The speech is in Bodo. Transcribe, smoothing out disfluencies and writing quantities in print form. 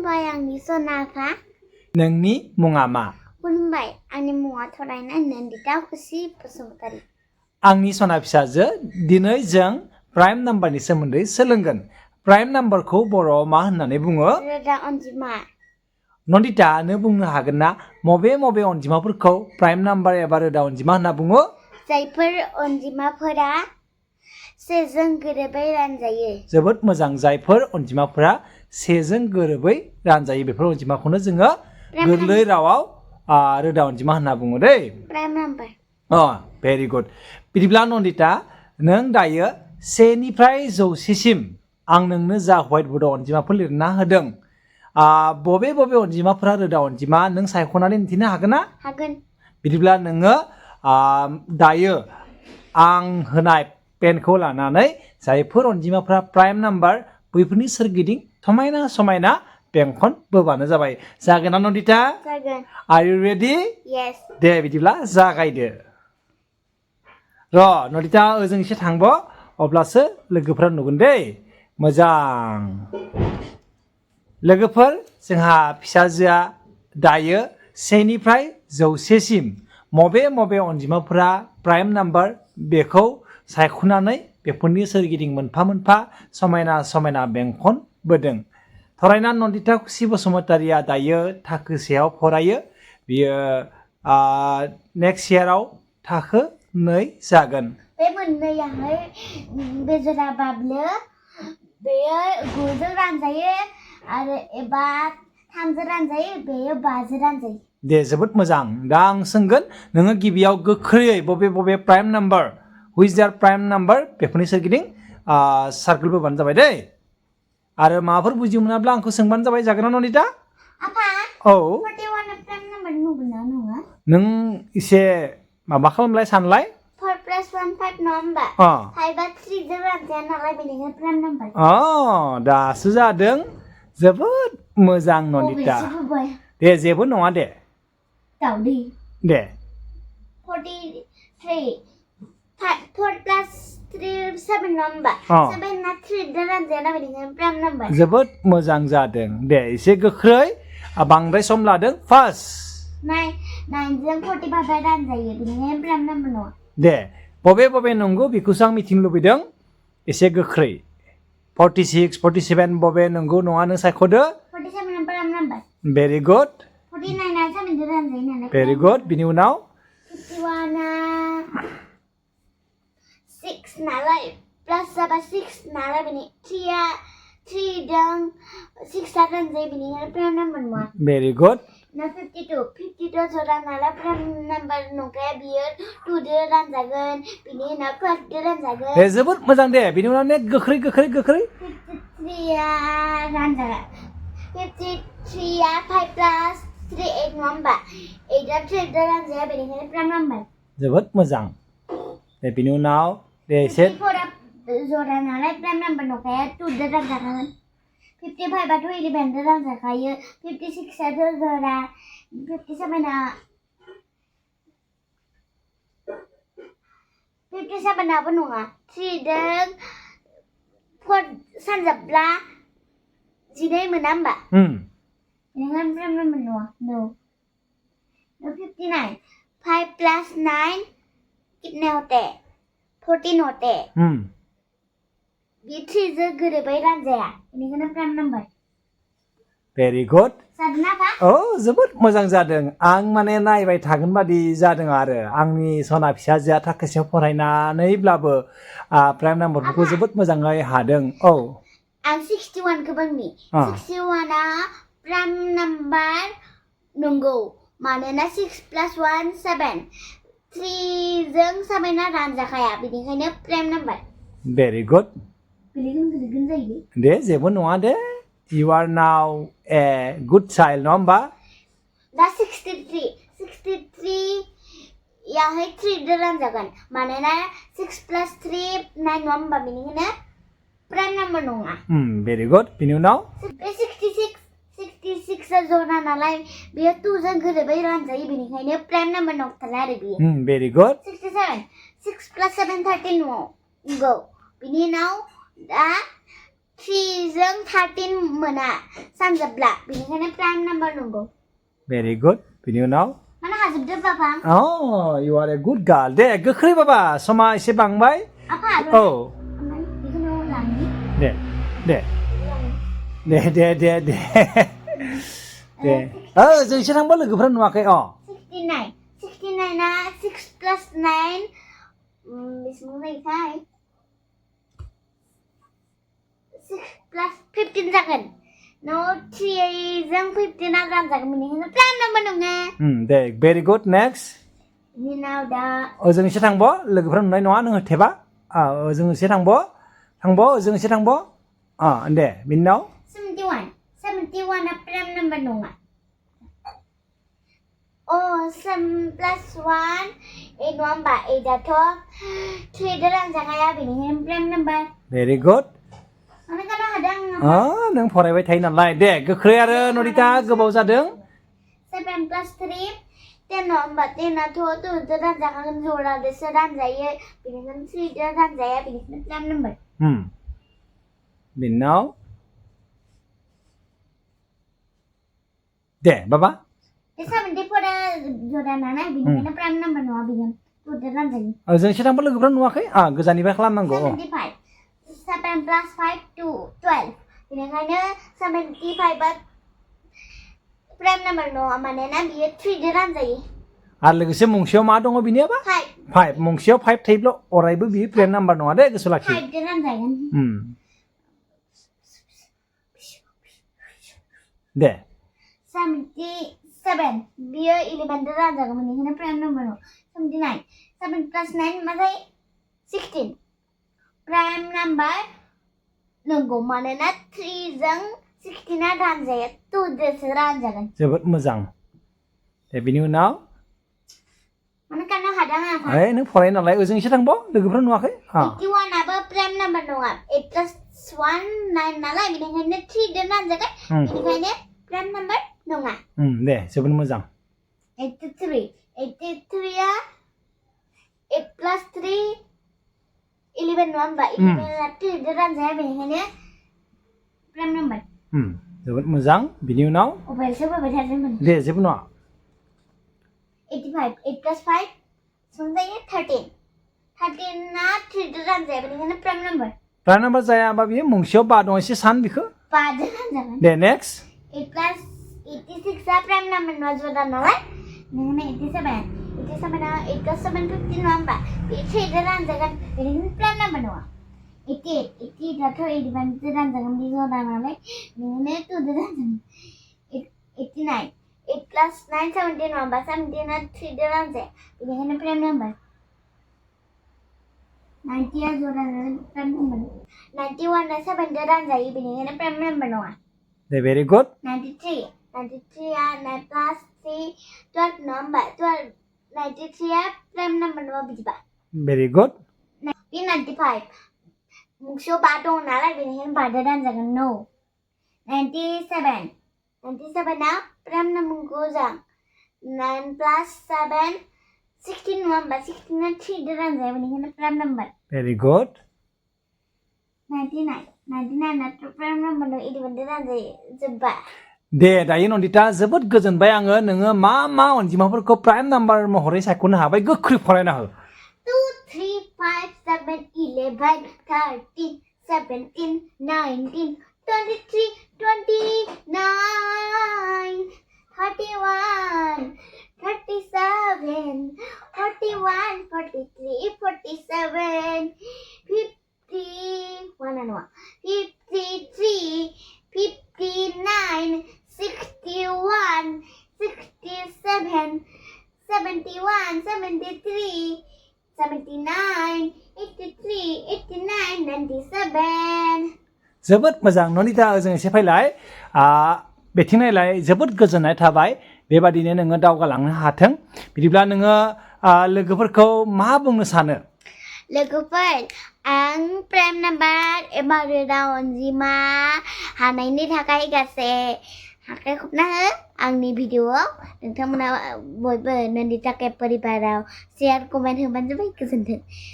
खुलुमबाय आंनि सनाफा नोंनि मुङा मा खुलुमबाय आंनि मुङा थरायनाय नन्दिता खुसि बसुमतारी आंनि सना फिसाजो दिनै जों प्राइम नाम्बारनि सोमोन्दै सोलोंगोन प्राइम नाम्बारखौ बर'आव मा होननानै बुङो रोदा अनजिमा नन्दिता नों बुंनो हागोन ना मबे अनजिमाफोरखौ प्राइम नाम्बार एबा रोदा अनजिमा होनना बुङो जायफोर अनजिमाफोरा सेजों गोरोबै रानजायो जोबोद मोजां जायफोर अनजिमाफोरा सेजों गोरोबै रानजायो बेफोर अनजिमाखौनो जोङो गोरलै रावाव रोदा अनजिमा होनना बुङो दै प्राइम नाम्बार भेरि गुड बिदिब्ला नन्दिता नों दायो 1 निफ्राय 100 सिम आं नोंनो जा व्हाइट बर्डआव अनजिमाफोर लिरना होदों बबे अनजिमाफोरा रोदा अनजिमा नों सायख'नानै दिन्थिनो हागोन ना हागोन बिदिब्ला नोङो दायो आं होनाय पेनखौ लानानै जायफोर अनजिमाफोरा प्राइम नाम्बार बैफोरनि सोरगिदिं समायना बेंखन बोबानो जाबाय जागोन ना नन्दिता जागोन आर इउ रेडि येस दे बिदिब्ला जागायदो र' नन्दिता ओजों एसे थांब अब्लासो लोगोफोरा नुगोन दै मोजां लोगोफोर जोंहा फिसाजोआ दायो 1 निफ्राय 100 सिम मबे अनजिमाफोरा प्राइम नाम्बार बेखौ सायख'नानै बेफोरनि सोरगिदिं मोनफा समायना बेंखन बोदों थरायना नन्दिता खुसि बसुमतारीया दायो थाखो 1आव फरायो बियो नेक्स्ट इयाराव थाखो 2 जागोन बे मोननैयाहाय बेजरा बाब्लो बेयो 9जों रानजायो आरो एबा 3जों रानजायो बेयो 5जों रानजायो दे जोबोद मोजां दा आं सोंगोन नोङो गिबियाव गोख्रैयै बबे prime number which are prime number बेफोरनि सोरगिदिं सार्कोल बोबानो जाबाय दै आरो माबाफोर बुजि मोनाब्ला आंखौ सोंबानो जाबाय जागोन ना नन्दिता आफा औ 41 प्राइम नाम्बार नंगौना नङा नों एसे माबा खालामलाय सानलाय 4 + 1 5 नङा होमबा 5 आ 3जों रानजाया नालाय बेनिखायनो प्राइम नाम्बार दासो जादों जोबोद मोजां नन्दिता दे जेबो नङा दे दाउदै दे 43 4 + 3 7 नङा होमबा 7 आ 3जों रानजाया ना बेनिखायनो प्राइम नाम्बार जोबोद मोजां जादों दे एसे गोख्रै बांद्राय सम लादों फार्स्ट 9जों 45 रानजायो बेनिखायनो प्राइम नाम्बार नङा दे बबे नंगौ बेखौसो आं मिथिनो लुबैदों एसे गोख्रै 46 47 बबे नंगौ नङा नों सायख'दो 47 प्राइम नाम्बार भेरि गुड 49 आ 7जों रानजायो नालाय भेरि गुड बिनि उनाव 51 आ 6 नालाय प्लास जाबा 6 नालाय बेनि 3जों 6 आ रानजायो बेनिखायनो प्राइम नाम्बार नङा भेरि गुड 52 जरा नालाय प्राइम नाम्बार नंखाया बियो 2जों रानजागोन बिनि उनाव 12जों रानजागोन दे जोबोद मोजां दे बिनि उनाव गोख्रै 53 आ रानजागोन 53 आ 5 + 3 8 नङा होमबा 8 आ 3जों रानजाया बेनिखायनो प्राइम नाम्बार जोबोद मोजां दे बिनि उनाव दे एसे 54 आ जरा नालाय प्राइम नाम्बार नंखाया 2जों रानजागोन 55 आथ' 11जों रानजाखायो 56 आ जरा 57 आबो नङा 3जों 4 सानजाबब्ला 12 मोना होमबा बेनिखायनो प्राइम नाम्बार नङा no 59 5 + 9 कितने होते हैं 14 होते हैं बे 3जों गोरोबै रानजाया बेनिखायनो प्राइम नाम्बार भेरि गुड जादों ना बा जोबोद मोजां जादों आं माने नायबाय थागोन बादि जादों आरो आंनि सना फिसाजोआ थाखो 1आव फरायनानैब्लाबो प्राइम नाम्बारफोरखौ जोबोद मोजाङै हादों आं 61 खौ बुंनि 61 आ प्राइम नाम्बार नंगौ मानोना 6 + 1 7 3जों 7 आ रानजाखाया बेनिखायनो प्राइम नाम्बार भेरि गुड गोलैगोन जायो दे जेबो नङा दे you are now a good child नङा होमबा दा 63 याहाय 3जों रानजागोन मानोना 6 + 3 9 नङा होमबा बेनिखायनो प्राइम नाम्बार नङा भेरि गुड बिनि उनाव 66 आ जरा नालाय बेयो 2जों गोरोबै रानजायो बेनिखायनो प्राइम नाम्बार नंथारा आरो बेयो भेरि गुड 67 6 + 7 13 नंगौ बिनि उनाव दा 3 जों 13 मोना सानजोबब्ला बेनिखायनो प्राइम नाम्बार नंगौ Very good. बिनि उनाव माने हाजोबदो बाबा Oh, you are a good girl. दे गोख्रै बाबा समा एसे बांबाय आफा औ बेखौनो लांनि दे दे दे दे दे दे दे जों एसे थांबा लोगोफ्रा नुवाखै 69 69 आ 6 plus 9 बेसेबां जायोथाय 6 plus 15 जागोन No 3 जों 15 आ रानजागोन बेनिखायनो प्राइम नाम्बार नङा दे very good next बिनि उनाव दा जों एसे थांब लोगोफ्रा नुनाय नङा नों होथेबा जों एसे थांब जों एसे थांब दे बिनि उनाव 71 आ प्राइम नाम्बार नङा 7 plus 1 8 नङा होमबा 8 आथ' 3 जों रानजाखाया बेनिखायनो प्राइम नाम्बार very good माने गाना हादों नों फरायबाय थायो नालाय दे गोख्रै आरो नदिता गोबाव जादों 7 plus 3 10 नङा होमबा 10 आथ' 2 जों रानजाखागोन जराजोंसो रानजायो बेनिखायनो 3 जों रानजाया बेनिखायनो प्राइम नाम्बार बिनि उनाव दे बाबा 74 आ जरा नालाय बेनिखायनो प्राइम नाम्बार नङा बेयो 2 जों रानजायो जों एसे थांबा लोगोफ्रा नुवाखै गोजाननिफ्राय खालामनांगौ 75 7 plus 5 12 बेनिखायनो 75 आ प्राइम नाम्बार नङा मानोना बियो 3 जों रानजायो आरो लोगोसे मुंसेयाव मा दङ बिनियाबा 5 मुंसेयाव 5 थायोब्ला अरायबो बियो प्राइम नाम्बार नङा दे गोसो लाखि 5 जों रानजागोन दे 77 बियो 11 जों रानजागोन बेनिखायनो प्राइम नाम्बार नङा 79 7 plus 9 मा जायो 16 प्राइम नाम्बार नंगौ मानोना 3 जों 16 आ रानजाया 2 जोंसो रानजागोन जोबोद मोजां दे बिनि उनाव माने गाना हादों आफा नों फरायो नालाय ओजों एसे थांब लोगोफ्रा नुवाखै 81 आबो प्राइम नाम्बार नङा 8 plus 1 9 नालाय बेनिखायनो 3 जों रानजागोन बेनिखायनो प्राइम नाम्बार नङा दे जोबोद मोजां 83 आ 8 plus 3 11 नङा होमबा 11 आ 3 जों रानजाया बेनिखायनो प्राइम नाम्बार जोबोद मोजां बिनि उनाव अबायसो बाबाय थादोंमोन दे जेबो नङा 85 8 plus 5 बेसेबां जायो 13 13 आ 3 जों रानजाया बेनिखायनो प्राइम नाम्बार जायाबा बियो मुंसेयाव 5 दं एसे सान बेखौ 5 जों रानजागोन दे नेक्स्ट 8 plus 86 आ प्राइम नाम्बार नङा जरा नालाय बेनिखायनो 87 आ 8 plus 7 15 नङा होमबा बे 3 जों रानजागोन बेनिखायनो प्राइम नाम्बार नङा 88 आथ' 81 जों रानजागोन बे जरा नालाय बेनिखायनो 2 जों रानजागोन 89 8 plus 9 17 नङा होमबा 17 आ 3 जों रानजाया बेनिखायनो प्राइम नाम्बार 90 आ जरा नालाय प्राइम नाम्बार 91 आ 7 जों रानजायो बेनिखायनो प्राइम नाम्बार नङा दे भेरि गुड 93 आ 9 plus 3 12 नङा होमबा 93 आ प्राइम नाम्बार नङा बिदिबा भेरि गुड 95 मुंसेयाव 5 दं नालाय बेनिखायनो 5 जों रानजागोन no 97 आ प्राइम नाम्बारखौ जों 9 plus 7 16 नङा होमबा 16 आ 3 जों रानजाया बेनिखायनो प्राइम नाम्बार भेरि गुड 99 आ प्राइम नाम्बार 11 जों रानजायो जोब्बा दे दायो नन्दिता जोबोद गोजोनबाय आङो नोङो मा अनजिमाफोरखौ प्राइम नाम्बार महरै सायख'नो हाबाय गोख्रै फरायना हो 2 3 5 7 11 13 17 19 23 29 31 37 41 43 47 51 53 59 61 67 71 73 79 83 89 97 जोबोद मोजां नन्दिता ओजों एसे फैलाय बेथिं नायलाय जोबोद गोजोननाय थाबाय बेबादिनो नोङो दावगालांनो हाथों बिदिब्ला नोङो लोगोफोरखौ मा बुंनो सानो लोगोफोर आं प्राइम नाम्बार एबा रोदा अनजिमा हानायनि थाखाय गासै आखाइ खबना हो आंनि भिडिअआव नोंथांमोना बयबो नन्दिता परिबाराव शेयार कमेन्ट होबानो जाबाय गोजोन्थों